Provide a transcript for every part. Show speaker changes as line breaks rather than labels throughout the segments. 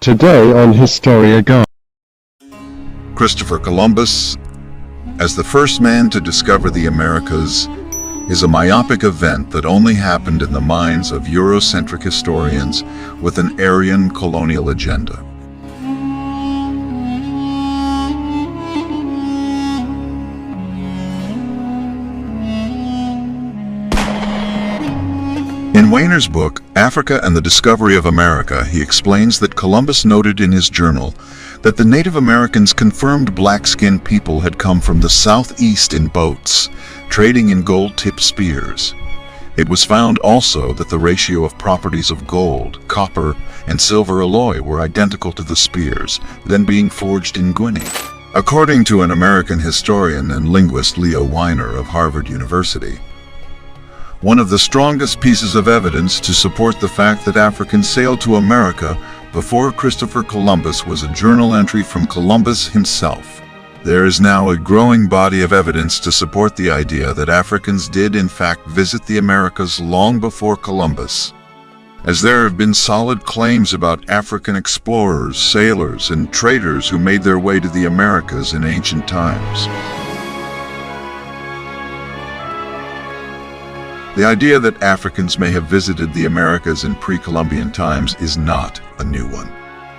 Today on Historia Guide.
Christopher Columbus, as the first man to discover the Americas, is a myopic event that only happened in the minds of Eurocentric historians with an Aryan colonial agenda. In Wehner's book, Africa and the Discovery of America, he explains that Columbus noted in his journal that the Native Americans confirmed black-skinned people had come from the southeast in boats, trading in gold-tipped spears. It was found also that the ratio of properties of gold, copper, and silver alloy were identical to the spears, then being forged in Guinea. According to an American historian and linguist, Leo Weiner of Harvard University, one of the strongest pieces of evidence to support the fact that Africans sailed to America before Christopher Columbus was a journal entry from Columbus himself. There is now a growing body of evidence to support the idea that Africans did in fact visit the Americas long before Columbus, as there have been solid claims about African explorers, sailors, and traders who made their way to the Americas in ancient times. The idea that Africans may have visited the Americas in pre-Columbian times is not a new one.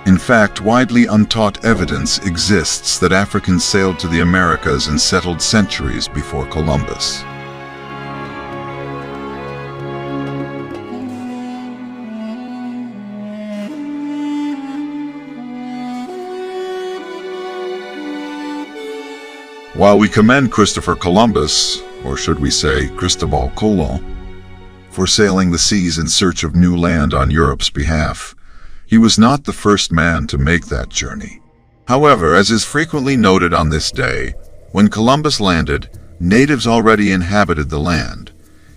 In fact, widely untaught evidence exists that Africans sailed to the Americas and settled centuries before Columbus. While we commend Christopher Columbus, or should we say Cristobal Colon, for sailing the seas in search of new land on Europe's behalf, he was not the first man to make that journey. However, as is frequently noted on this day, when Columbus landed, natives already inhabited the land.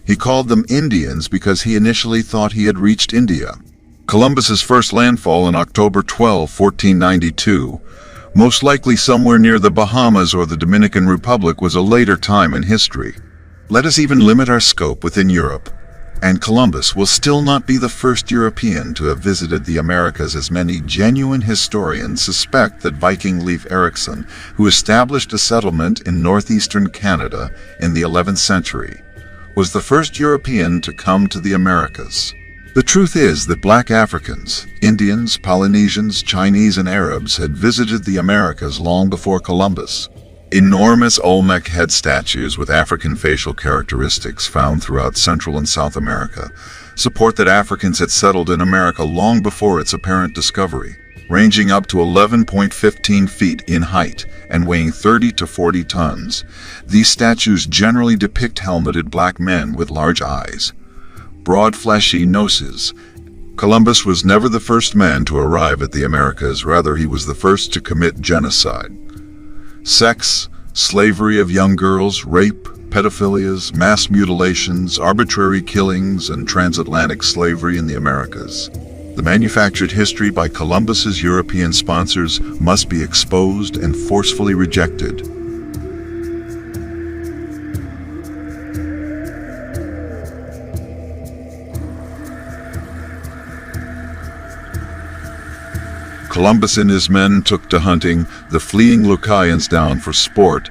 He called them Indians because he initially thought he had reached India. Columbus's first landfall in October 12, 1492, most likely somewhere near the Bahamas or the Dominican Republic, was a later time in history. Let us even limit our scope within Europe, and Columbus will still not be the first European to have visited the Americas, as many genuine historians suspect that Viking Leif Erikson, who established a settlement in northeastern Canada in the 11th century, was the first European to come to the Americas. The truth is that black Africans, Indians, Polynesians, Chinese, and Arabs had visited the Americas long before Columbus. Enormous Olmec head statues with African facial characteristics found throughout Central and South America support that Africans had settled in America long before its apparent discovery, ranging up to 11.15 feet in height and weighing 30 to 40 tons. These statues generally depict helmeted black men with large eyes, broad fleshy noses. Columbus was never the first man to arrive at the Americas, rather he was the first to commit genocide. Sex, slavery of young girls, rape, pedophilias, mass mutilations, arbitrary killings, and transatlantic slavery in the Americas. The manufactured history by Columbus's European sponsors must be exposed and forcefully rejected. Columbus and his men took to hunting the fleeing Lucayans down for sport,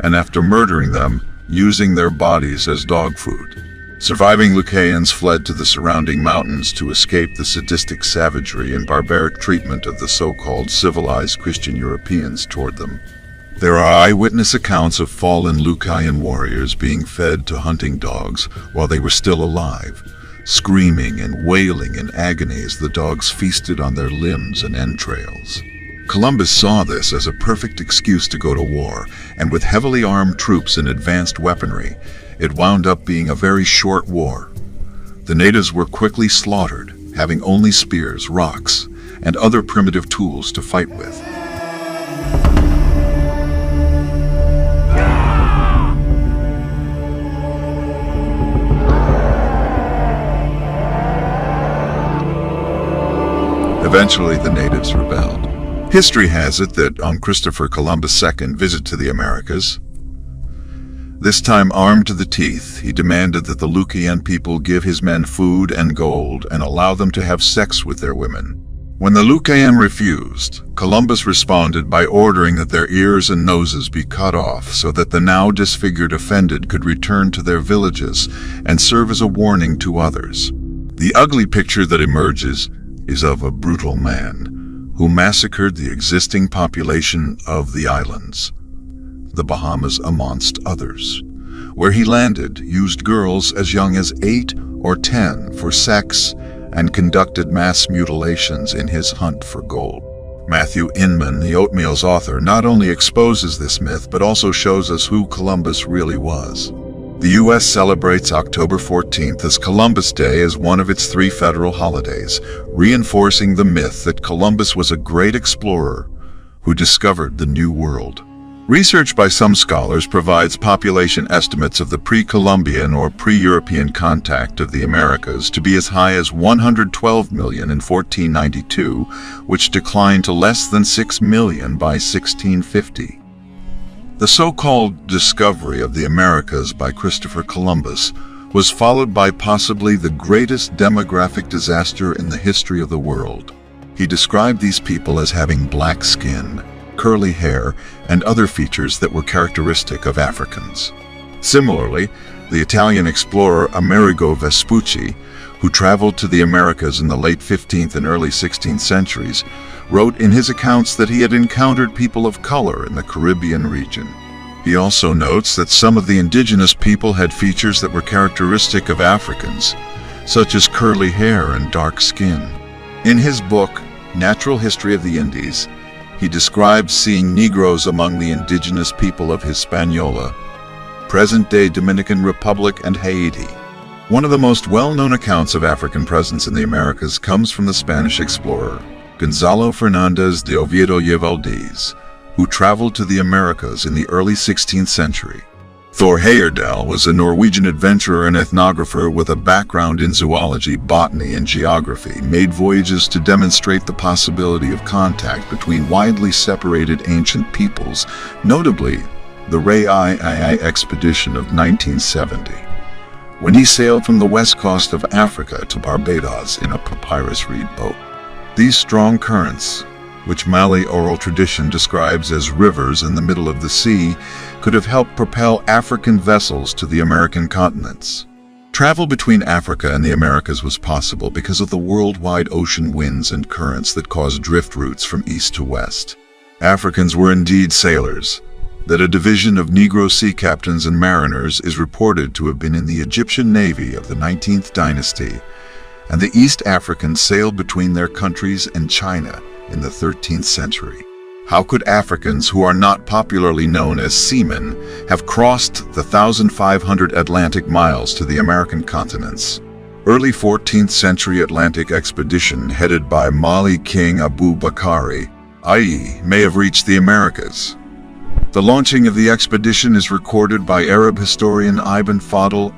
and after murdering them, using their bodies as dog food. Surviving Lucayans fled to the surrounding mountains to escape the sadistic savagery and barbaric treatment of the so-called civilized Christian Europeans toward them. There are eyewitness accounts of fallen Lucayan warriors being fed to hunting dogs while they were still alive, screaming and wailing in agony as the dogs feasted on their limbs and entrails. Columbus saw this as a perfect excuse to go to war, and with heavily armed troops and advanced weaponry, it wound up being a very short war. The natives were quickly slaughtered, having only spears, rocks, and other primitive tools to fight with. Eventually, the natives rebelled. History has it that on Christopher Columbus' second visit to the Americas, this time armed to the teeth, he demanded that the Lucayan people give his men food and gold and allow them to have sex with their women. When the Lucayan refused, Columbus responded by ordering that their ears and noses be cut off so that the now disfigured offended could return to their villages and serve as a warning to others. The ugly picture that emerges is of a brutal man who massacred the existing population of the islands, the Bahamas amongst others. Where he landed, used girls as young as 8 or 10 for sex and conducted mass mutilations in his hunt for gold. Matthew Inman, the Oatmeal's author, not only exposes this myth but also shows us who Columbus really was. The U.S. celebrates October 14th as Columbus Day as one of its 3 federal holidays, reinforcing the myth that Columbus was a great explorer who discovered the New World. Research by some scholars provides population estimates of the pre-Columbian or pre-European contact of the Americas to be as high as 112 million in 1492, which declined to less than 6 million by 1650. The so-called discovery of the Americas by Christopher Columbus was followed by possibly the greatest demographic disaster in the history of the world. He described these people as having black skin, curly hair, and other features that were characteristic of Africans. Similarly, the Italian explorer Amerigo Vespucci, who traveled to the Americas in the late 15th and early 16th centuries, wrote in his accounts that he had encountered people of color in the Caribbean region. He also notes that some of the indigenous people had features that were characteristic of Africans, such as curly hair and dark skin. In his book, Natural History of the Indies, he describes seeing Negroes among the indigenous people of Hispaniola, present-day Dominican Republic, and Haiti. One of the most well-known accounts of African presence in the Americas comes from the Spanish explorer, Gonzalo Fernández de Oviedo y Valdez, who traveled to the Americas in the early 16th century. Thor Heyerdahl was a Norwegian adventurer and ethnographer with a background in zoology, botany, and geography, made voyages to demonstrate the possibility of contact between widely separated ancient peoples, notably the Rai expedition of 1970, when he sailed from the west coast of Africa to Barbados in a papyrus reed boat. These strong currents, which Malay oral tradition describes as rivers in the middle of the sea, could have helped propel African vessels to the American continents. Travel between Africa and the Americas was possible because of the worldwide ocean winds and currents that caused drift routes from east to west. Africans were indeed sailors, that a division of Negro sea captains and mariners is reported to have been in the Egyptian navy of the 19th dynasty, and the East Africans sailed between their countries and China in the 13th century. How could Africans who are not popularly known as seamen have crossed the 1,500 Atlantic miles to the American continents? Early 14th century Atlantic expedition headed by Mali King Abu Bakari, i.e., may have reached the Americas. The launching of the expedition is recorded by Arab historian Ibn Fadl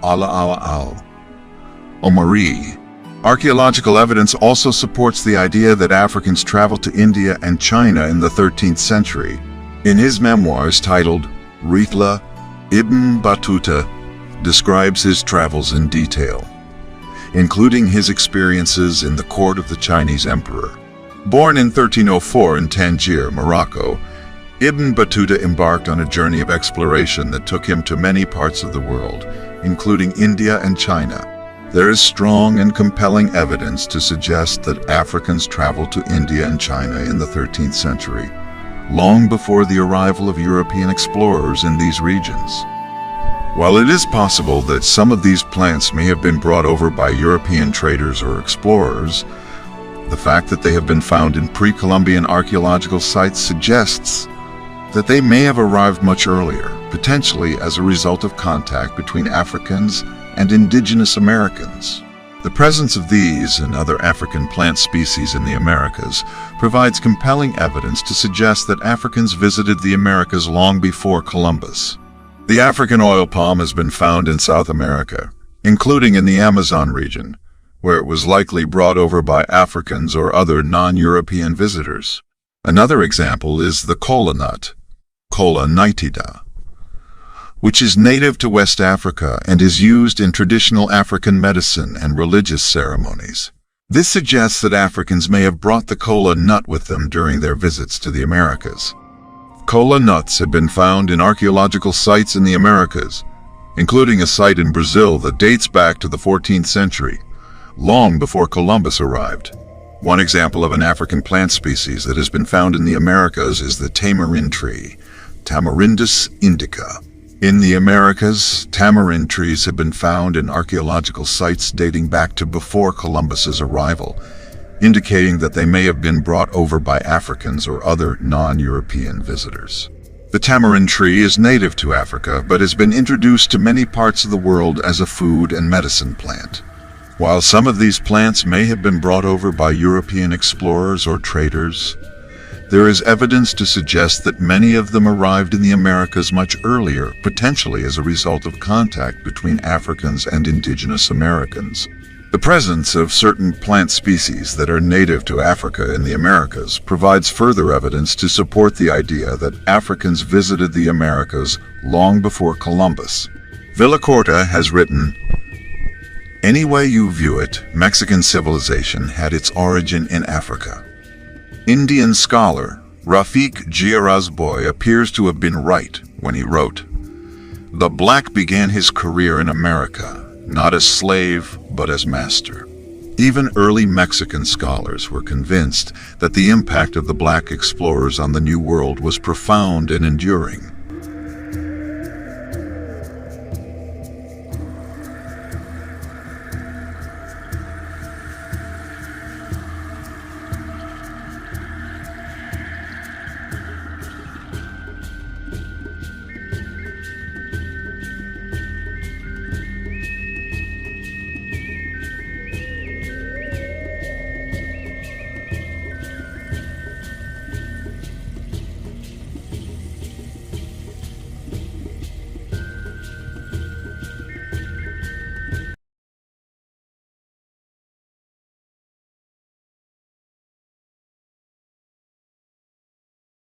al-Omari. Archaeological evidence also supports the idea that Africans traveled to India and China in the 13th century. In his memoirs titled Rihla, Ibn Battuta describes his travels in detail, including his experiences in the court of the Chinese emperor. Born in 1304 in Tangier, Morocco, Ibn Battuta embarked on a journey of exploration that took him to many parts of the world, including India and China. There is strong and compelling evidence to suggest that Africans traveled to India and China in the 13th century, long before the arrival of European explorers in these regions. While it is possible that some of these plants may have been brought over by European traders or explorers, the fact that they have been found in pre-Columbian archaeological sites suggests that they may have arrived much earlier, potentially as a result of contact between Africans and indigenous Americans. The presence of these and other African plant species in the Americas provides compelling evidence to suggest that Africans visited the Americas long before Columbus. The African oil palm has been found in South America, including in the Amazon region, where it was likely brought over by Africans or other non-European visitors. Another example is the kola nut, Kola nitida, which is native to West Africa and is used in traditional African medicine and religious ceremonies. This suggests that Africans may have brought the kola nut with them during their visits to the Americas. Kola nuts have been found in archaeological sites in the Americas, including a site in Brazil that dates back to the 14th century, long before Columbus arrived. One example of an African plant species that has been found in the Americas is the tamarind tree, Tamarindus indica. In the Americas, tamarind trees have been found in archaeological sites dating back to before Columbus's arrival, indicating that they may have been brought over by Africans or other non-European visitors. The tamarind tree is native to Africa, but has been introduced to many parts of the world as a food and medicine plant. While some of these plants may have been brought over by European explorers or traders, there is evidence to suggest that many of them arrived in the Americas much earlier, potentially as a result of contact between Africans and indigenous Americans. The presence of certain plant species that are native to Africa in the Americas provides further evidence to support the idea that Africans visited the Americas long before Columbus. Villacorta has written, "Any way you view it, Mexican civilization had its origin in Africa." Indian scholar Rafiq Girazboy appears to have been right when he wrote, "The black began his career in America, not as slave, but as master." Even early Mexican scholars were convinced that the impact of the black explorers on the New World was profound and enduring.